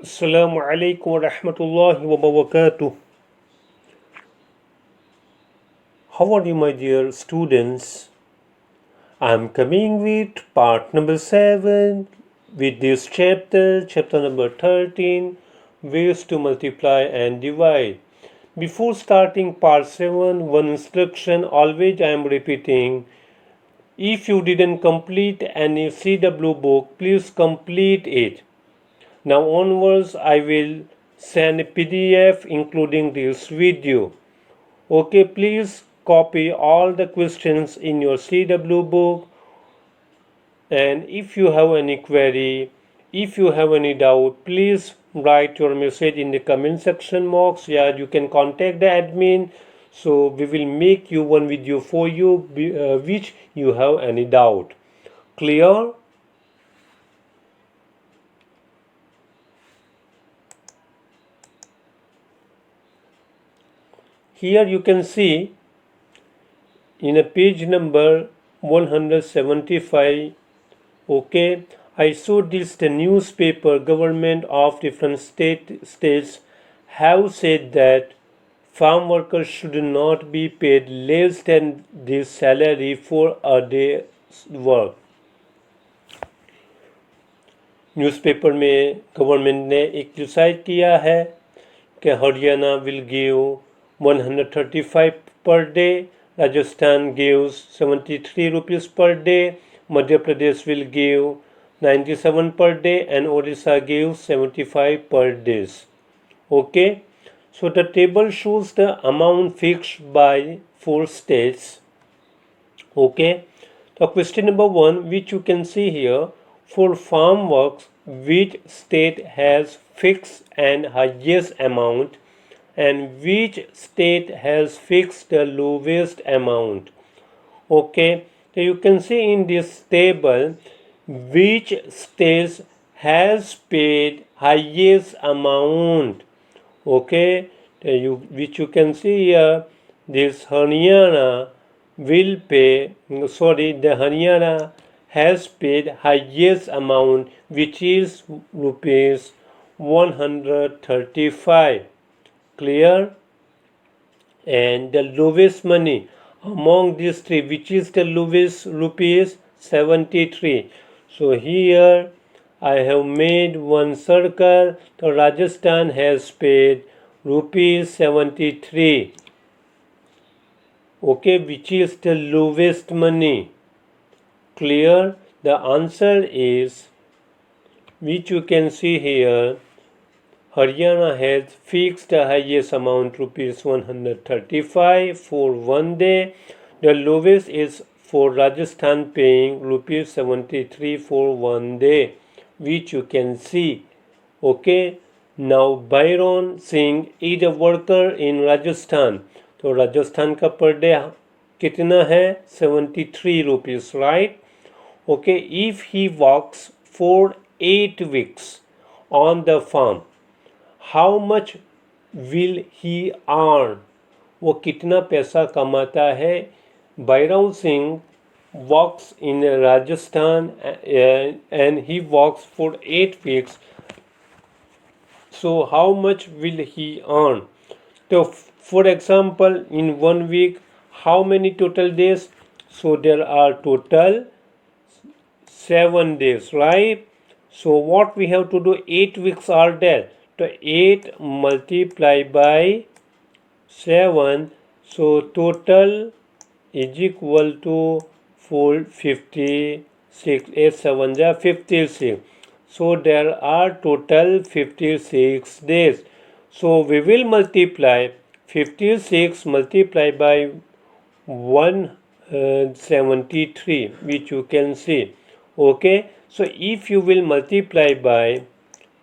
Assalamu alaikum wa rahmatullahi wa barakatuh. How are you, my dear students? I'm coming with part number 7 with this chapter number 13, ways to multiply and divide. Before starting part 7, one instruction always I am repeating. If you didn't complete any CW book, please complete it. Now onwards, I will send a PDF including this video. Okay, please copy all the questions in your CW book, and if you have any query, if you have any doubt, please write your message in the comment section box. Yeah, you can contact the admin, so we will make you one video for you which you have any doubt. Clear? Here you can see in a page number 175. Okay, I saw this the newspaper government of different states have said that farm workers should not be paid less than this salary for a day's work. Newspaper में government ने एक decide किया है कि Haryana will give 135 per day, Rajasthan gives 73 rupees per day, Madhya Pradesh will give 97 per day, and Odisha gives 75 per day. Okay, so the table shows the amount fixed by 4 states. Okay, so question number 1, which you can see here, for farm works, which state has fixed and highest amount, and which state has fixed the lowest amount? Okay, so you can see in this table which state has paid highest amount. Okay, which you can see here, this Haryana will pay, the Haryana has paid highest amount, which is rupees 135. Clear? And the lowest money among these three, which is the lowest, rupees 73. So here I have made one circle. So Rajasthan has paid rupees 73. Okay, which is the lowest money? Clear? The answer is, which you can see here, Haryana has fixed the highest amount, rupees 135 for 1 day. The lowest is for Rajasthan, paying rupees 73 for 1 day, which you can see. Okay, now Byron Singh is a worker in Rajasthan. तो राजस्थान का per day कितना है? 73 rupees, right? Okay, if he works for 8 weeks on the farm, how much will he earn? वो कितना पैसा कमाता है? Byron Singh works in Rajasthan and he works for 8 weeks. So how much will he earn? So for example, in 1 week, how many total days? So there are total 7 days, right? So what we have to do, 8 weeks are there. So 8 multiplied by 7. So total is equal to 456. 8 7 56. So there are total 56 days. So we will multiply 56 multiplied by 173, which you can see. Okay, so if you will multiply by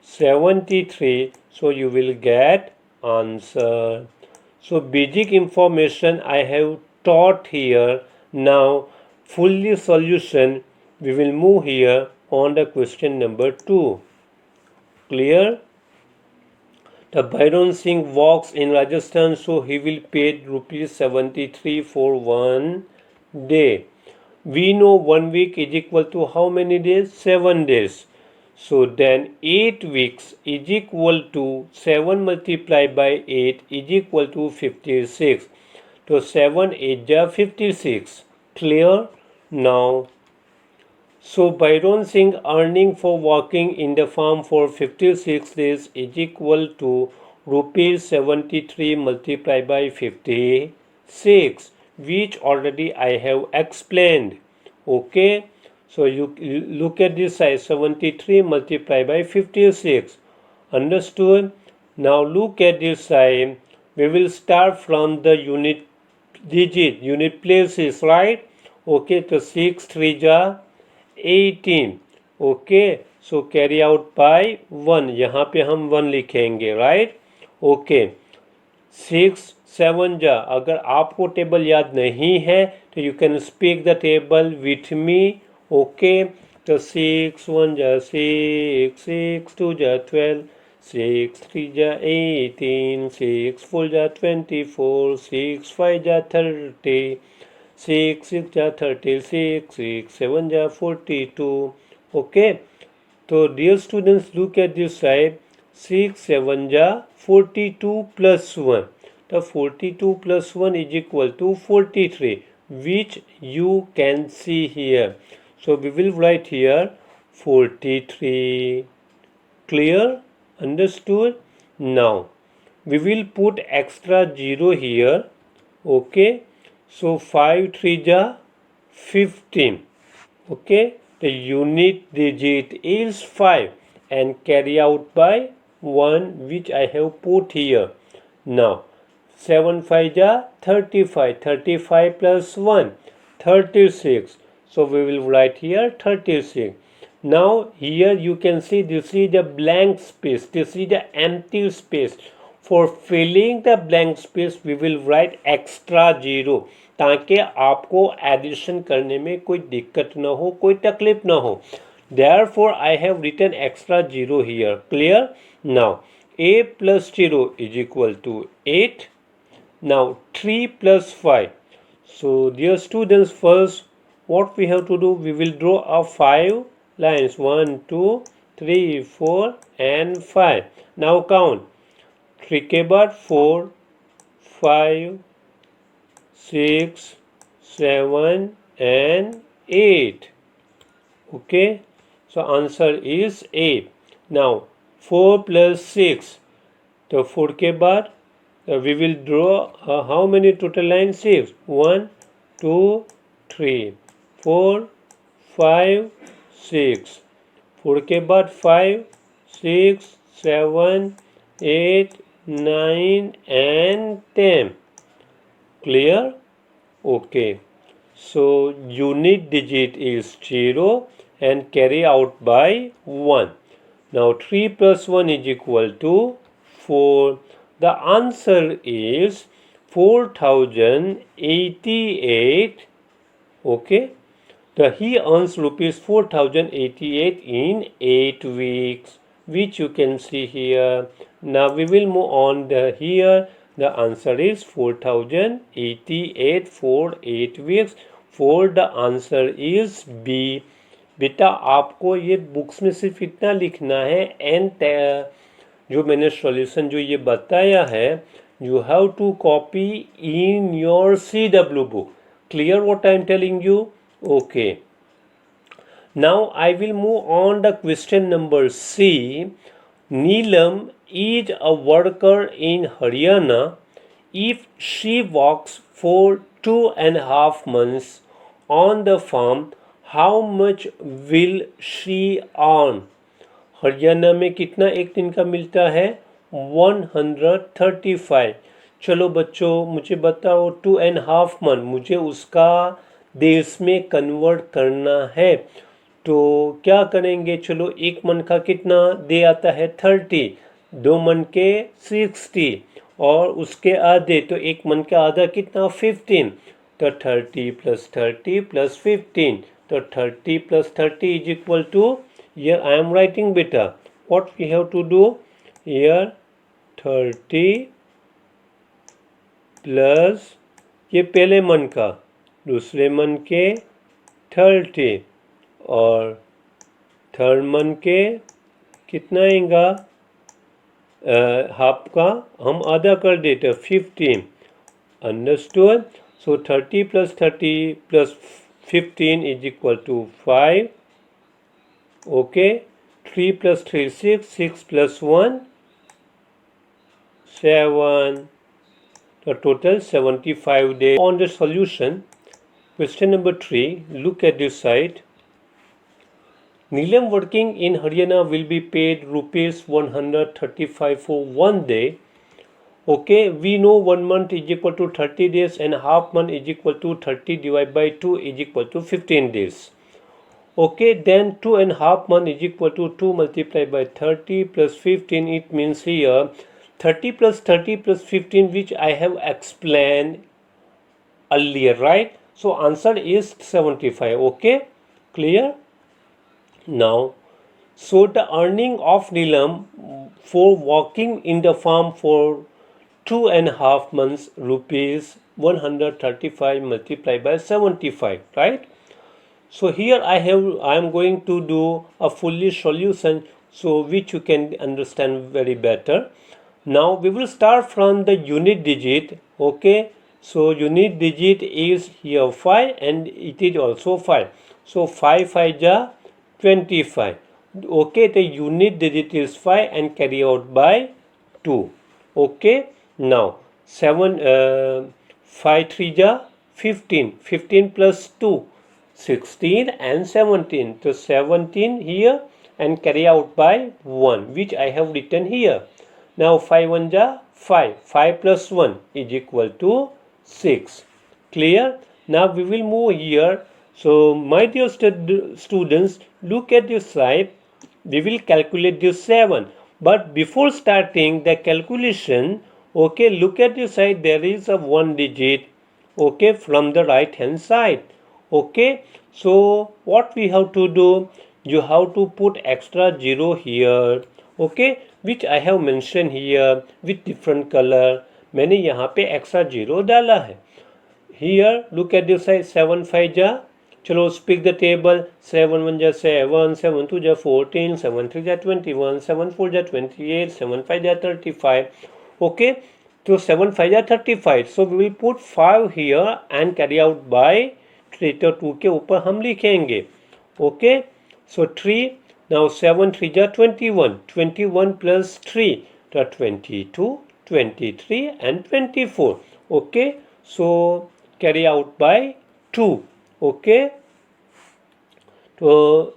73, so you will get answer. So basic information I have taught here. Now fully solution we will move here on the question number 2. Clear? The Byron Singh walks in Rajasthan, so he will pay rupees 73 for 1 day. We know 1 week is equal to how many days? 7 days. So then 8 weeks is equal to 7 multiplied by 8 is equal to 56. So 7 8 ja 56. Clear? Now, so Byron Singh earning for working in the farm for 56 days is equal to rupees 73 multiplied by 56, which already I have explained. Okay, so you look at this side, 73 multiplied by 56. Understood? Now look at this side. We will start from the unit digit, unit places, right? Okay, तो 6 3 जा 18. Okay, so carry out by 1, यहाँ पे हम 1 लिखेंगे, right? Okay, 6 7 जा, अगर आपको table याद नहीं है तो you can speak the table with me. Okay, तो 6 1 जा 6, 6 2 जा 12, 6 3 जा 18, 6 4 जा 24, 6 5 जा 30, 6 6 जा 36, 6 7 जा 42. Okay, so dear students, look at this side. 6 7 जा 42 plus 1. The 42 plus 1 is equal to 43, which you can see here. So we will write here 43. Clear? Understood? Now we will put extra 0 here. Okay, so 5 3 ja 15. Okay, the unit digit is 5 and carry out by 1, which I have put here. Now 7 5 ja 35, 35 plus 1 36, so we will write here 36. Now here you can see this is the blank space, this is the empty space. For filling the blank space we will write extra 0, ताकि आपको addition करने में कोई दिक्कत ना हो, कोई तकलीफ ना हो. Therefore I have written extra 0 here. Clear? Now a plus 0 is equal to 8. Now 3 plus 5. So dear students, first what we have to do, we will draw a 5 lines, 1 2 3 4 and 5. Now count. 3 के बाद 4 5 6 7 and 8. Okay, so answer is 8. Now 4 plus 6, तो 4 के बाद we will draw how many total lines? 6. 1 2 3 4 5 6. 4 के बाद 5 6 7 8 9 and 10. Clear? Okay, so unit digit is 0 and carry out by 1. Now 3 plus 1 is equal to 4. The answer is 4088. Okay, so he earns rupees 4088 in 8 weeks, which you can see here. Now we will move on here. The answer is 4088 for 8 weeks. For the answer is B. बेटा आपको ये books में सिर्फ इतना लिखना है, and जो मैंने सॉल्यूशन जो ये बताया है, you have to copy in your CW book. Clear what I am telling you? Okay, now I will move on the question number C. Neelam is a worker in Haryana. If she works for 2.5 months on the farm, how much will she earn? Haryana में कितना एक दिन का मिलता है? 135. चलो बच्चों मुझे बताओ 2.5 मंथ, मुझे उसका देश में कन्वर्ट करना है, तो क्या करेंगे? चलो एक मन का कितना दे आता है? 30. 2 मन के 60 और उसके आधे, तो एक मन का आधा कितना? 15. तो 30 plus 30 plus 15, तो 30 plus 30 is equal to, here I am writing beta, what we have to do here, 30 plus ये पहले मन का, दूसरे मन के 30 और थर्ड मन के कितना आएगा, हाफ का हम आधा कर देते 15, understood. So 30 + 30 + 15 is equal to 5, okay. 3 + 3 6, 6 + 1 7, the total 75 days. On the solution, question number 3, look at this side. Neelam working in Haryana will be paid rupees 135 for 1 day. Okay, we know 1 month is equal to 30 days and half month is equal to 30 divided by 2 is equal to 15 days. Okay, then 2.5 month is equal to 2 multiplied by 30 plus 15. It means here 30 plus 30 plus 15, which I have explained earlier, right? So answer is 75. Okay, clear? Now, so the earning of Neelam for working in the farm for 2.5 months, rupees 135 multiplied by 75, right? So here I am going to do a fully solution, so which you can understand very better. Now we will start from the unit digit. Okay, so unit digit is here 5 and it is also 5. So 5 5 ja 25. Okay, the unit digit is 5 and carry out by 2. Okay, now 5 3 ja 15. 15 plus 2, 16 and 17. So 17 here and carry out by 1, which I have written here. Now 5 1 ja 5. 5 plus 1 is equal to 6. Clear? Now we will move here. So my dear students, look at this side. We will calculate this 7. But before starting the calculation, okay, look at this side. There is a 1 digit, okay, from the right hand side. Okay, so what we have to do, you have to put extra 0 here, okay, which I have mentioned here with different color. मैंने यहाँ पे extra 0 डाला है. Here look at this side, 7 5 ja, चलो speak the table, 7 1 ja 7, 7 2 ja 14, 7 3 ja 21, 7 4 ja 28, 7 5 ja 35. Okay, so 7 5 ja 35. So we will put 5 here and carry out by 3, तो 2 के ऊपर हम लिखेंगे. Okay, so 3, now 7 3 ja 21, 21 plus 3 तो 22, 23 and 24. Okay, so carry out by 2. Okay, so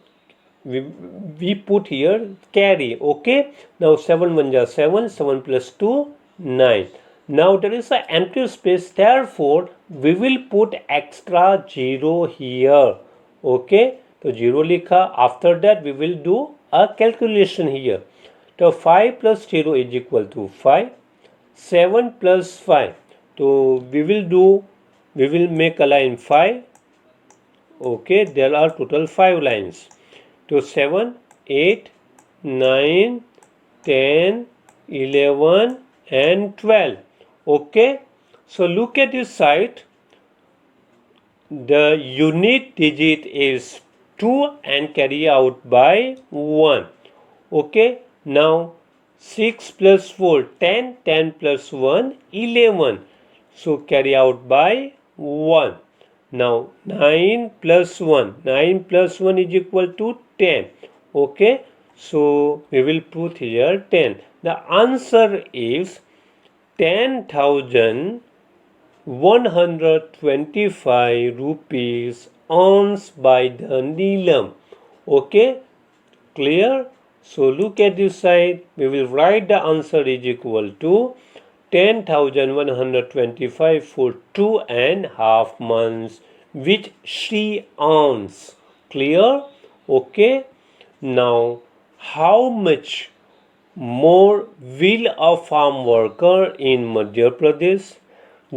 we put here carry. Okay, now 7 1 ja 7, 7 plus 2 9. Now there is an empty space, therefore we will put extra 0 here. Okay, so 0 likha. After that we will do a calculation here. So 5 plus 0 is equal to 5. 7 plus 5. So we will make a line 5. Okay, there are total 5 lines. So 7, 8, 9, 10, 11 and 12. Okay, so look at this side. The unit digit is 2 and carry out by 1. Okay, now 6 plus 4, 10, 10 plus 1, 11. So carry out by 1. Now 9 plus 1, 9 plus 1 is equal to 10. Okay, so we will put here 10. The answer is 10,125 rupees earned by the Neelam. Okay, clear? So look at this side. We will write the answer is equal to 10,125 for 2.5 months, which she earns. Clear? Okay. Now, how much more will a farm worker in Madhya Pradesh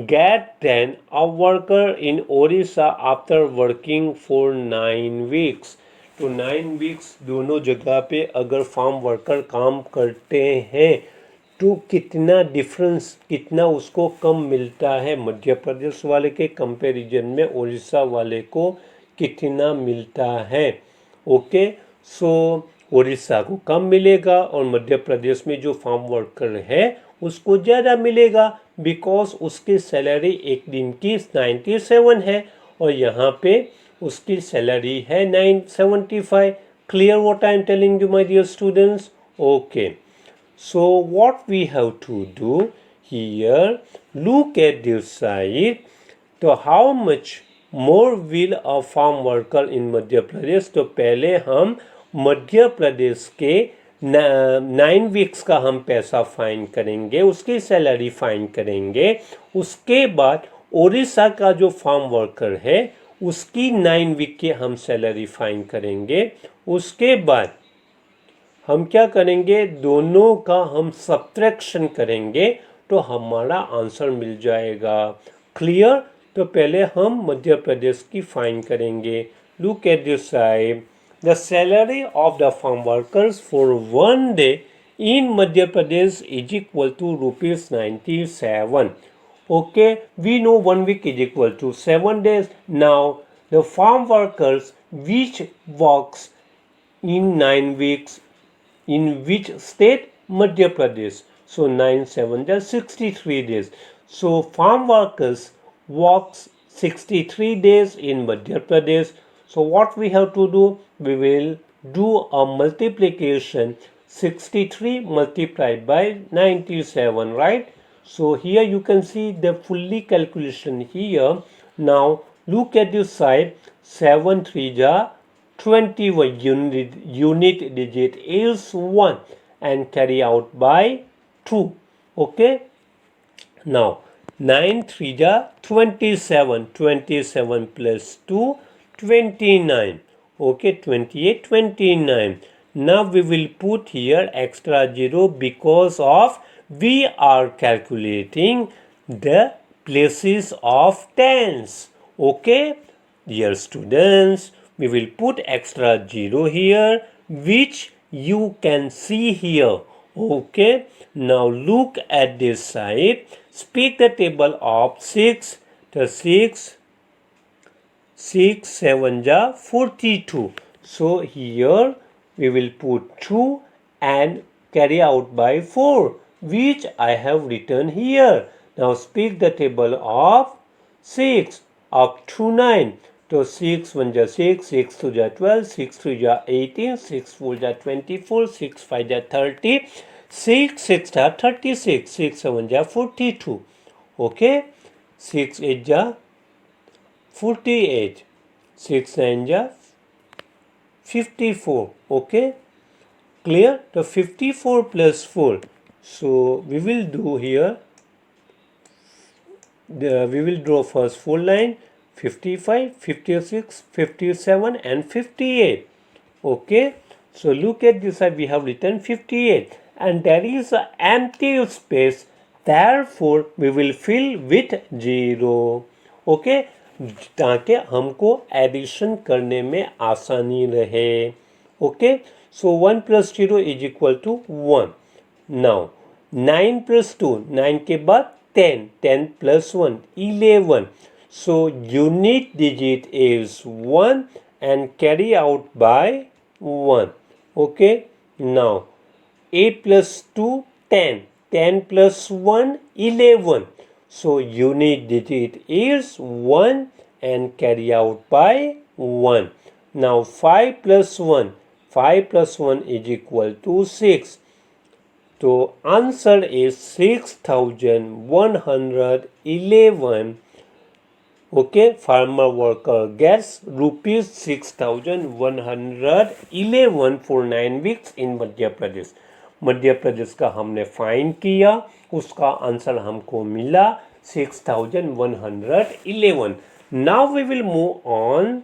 get than a worker in Orissa after working for 9 weeks? तो 9 weeks दोनों जगह पे अगर farm worker काम करते हैं तो कितना डिफरेंस, कितना उसको कम मिलता है मध्य प्रदेश वाले के कंपैरिजन में उड़ीसा वाले को कितना मिलता है. ओके, सो उड़ीसा को कम मिलेगा और मध्य प्रदेश में जो फार्म वर्कर है उसको ज़्यादा मिलेगा, बिकॉज उसकी सैलरी एक दिन की 97 है और यहाँ पे उसकी सैलरी है 975. Clear what I am telling you, my dear students? Okay. So what we have to do here, look at this side. तो how much more will a farm worker in Madhya Pradesh? तो पहले हम मध्य प्रदेश के 9 वीक्स का हम पैसा fine करेंगे, उसकी सैलरी फाइन करेंगे. उसके बाद उड़ीसा का जो फार्म वर्कर है उसकी 9 वीक की हम सैलरी फाइन करेंगे. उसके बाद हम क्या करेंगे, दोनों का हम सब्ट्रैक्शन करेंगे तो हमारा आंसर मिल जाएगा. क्लियर? तो पहले हम मध्य प्रदेश की फाइन करेंगे. Look at this side. The salary of the farm workers for 1 day in Madhya Pradesh is equal to rupees 97. Okay, we know 1 week is equal to 7 days. Now the farm workers which works in 9 weeks in which state? Madhya Pradesh. So 9 7 are 63 days. So farm workers works 63 days in Madhya Pradesh. So what we have to do? We will do a multiplication. 63 multiplied by 97, right? So here you can see the fully calculation here. Now look at this side. 7 3 are 21. Unit digit is 1 and carry out by 2. Okay. Now 9 3 are 27. 27 plus 2, 29. Okay, 28, 29. Now we will put here extra 0 because of we are calculating the places of tens. Okay, dear students, we will put extra 0 here which you can see here. Okay, now look at this side. Speak the table of 6. The 6 7 ja 42. So here we will put 2 and carry out by 4, which I have written here. Now speak the table of 6 up to 9. So 6 1 ja 6, 6 2 ja 12, 6 3 ja 18, 6 4 ja 24, 6 5 ja 30, 6 6 ja 36, 6 7 ja 42. Okay, 6 8 ja 48, 6 9 ja 54. Okay, clear? The 54 plus 4. So we will do here. We will draw first 4 line. 55, 56, 57 and 58. Okay. So look at this side. We have written 58 and there is an empty space. Therefore we will fill with 0. Okay. ताकि हमको addition करने में आसानी रहे. Okay, so 1 प्लस 0 is equal to 1. Now 9 प्लस 2, 9 के बाद 10, 10 प्लस 1 11. So unit digit is 1 and carry out by 1. Okay, now 8 प्लस 2 10, 10 plus 1 11. So unit digit is 1 and carry out by 1. Now 5 plus 1. 5 plus 1 is equal to 6. So answer is 6111. Okay, farmer worker gets rupees 6111 for 9 weeks in Madhya Pradesh. Madhya Pradesh का हमने find किया, उसका answer हमको मिला 6111. Now we will move on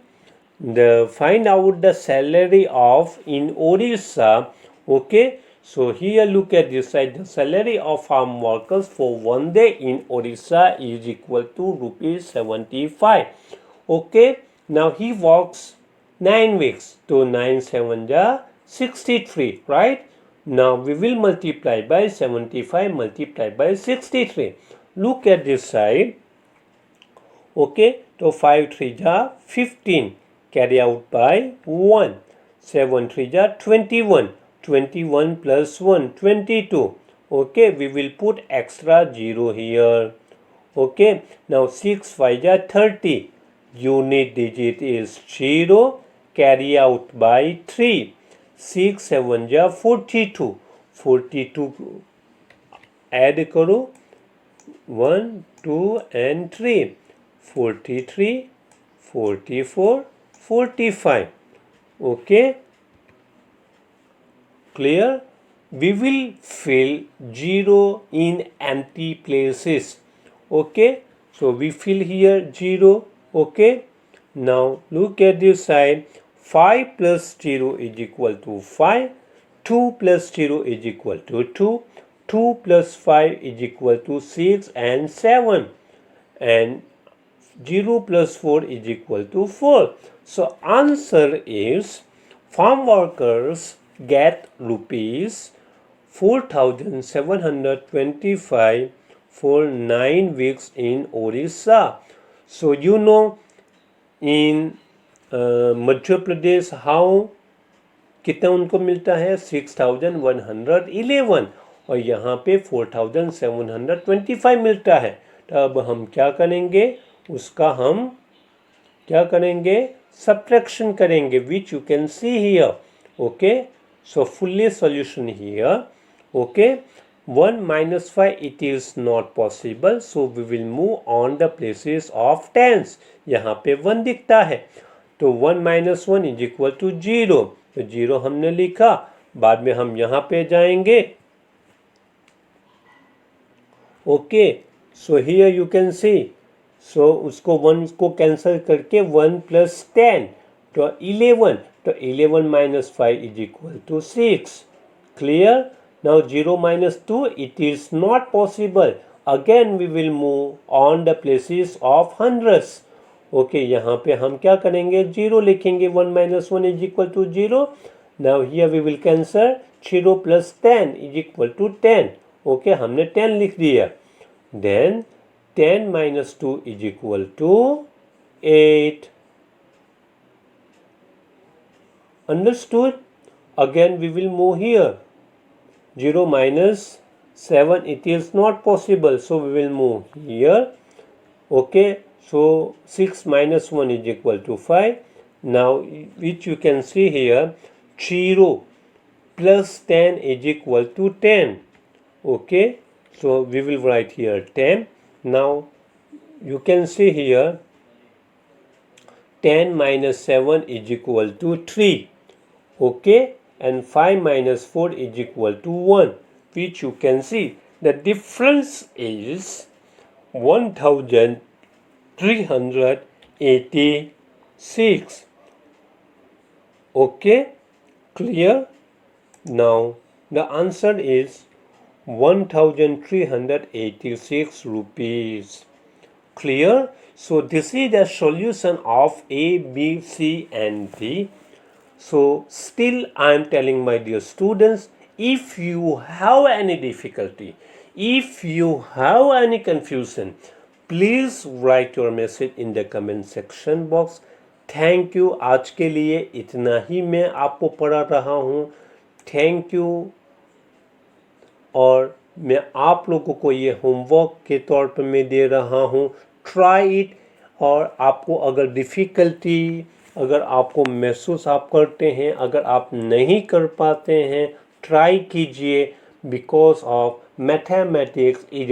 the find out the salary of in Odisha. Okay, so here look at this side. The salary of farm workers for 1 day in Odisha is equal to rupees 75. Okay, now he works 9 weeks, so 9 7 ja 63, right? Now we will multiply by 75 multiplied by 63. Look at this side. Okay, so 5 3 ja 15, carry out by 1. 7 3 जा 21. 21 plus 1, 22. Okay, we will put extra 0 here. Okay, now 6 5 जा 30. Unit digit is 0. Carry out by 3. 6 7 जा 42. 42 add करो 1 2 and 3. 43 44 45. Okay, clear? We will fill 0 in empty places. Okay, so we fill here 0. Okay, now look at this side. 5 plus 0 is equal to 5. 2 plus 0 is equal to 2. 2 plus 5 is equal to 6 and 7. And 0 plus 4 is equal to 4. So answer is farm workers get rupees 4,725 for 9 weeks in Orissa. So you know in Madhya Pradesh how कितना उनको मिलता है 6,111 और यहाँ पे 4,725 मिलता है. तो अब हम क्या करेंगे, उसका हम क्या करेंगे, subtraction करेंगे, which you can see here. Okay, so fully solution here. Okay, 1 minus 5 it is not possible, so we will move on the places of tens. यहाँ पे 1 दिखता है तो 1 minus 1 is equal to 0. तो 0 हमने लिखा, बाद में हम यहाँ पे जाएंगे. Okay, so here you can see. So उसको 1 को कैंसिल करके 1 plus 10 तो 11. तो 11 minus 5 is equal to 6. Clear? Now 0 minus 2 it is not possible. Again we will move on the places of hundreds. Okay, यहाँ पे हम क्या करेंगे, 0 लिखेंगे. 1 minus 1 is equal to 0. Now here we will cancel. 0 plus 10 is equal to 10. Okay, हमने 10 लिख दिया. Then 10 minus 2 is equal to 8. Understood? Again we will move here. 0 minus 7 it is not possible, so we will move here. Okay, so 6 minus 1 is equal to 5. Now which you can see here, 0 plus 10 is equal to 10. Okay, so we will write here 10. Now you can see here 10 minus 7 is equal to 3. Okay, and 5 minus 4 is equal to 1, which you can see the difference is 1,386. Okay, clear? Now the answer is 1,386 rupees. Clear? So this is the solution of A, B, C and D. So still I am telling my dear students, if you have any difficulty, if you have any confusion, please write your message in the comment section box. Thank you. आज के लिए इतना ही मैं आपको पढ़ा रहा हूँ. Thank you. और मैं आप लोगों को ये होमवर्क के तौर पर मैं दे रहा हूँ. Try it. और आपको अगर डिफ़िकल्टी, अगर आपको महसूस आप करते हैं, अगर आप नहीं कर पाते हैं, ट्राई कीजिए. Because of mathematics is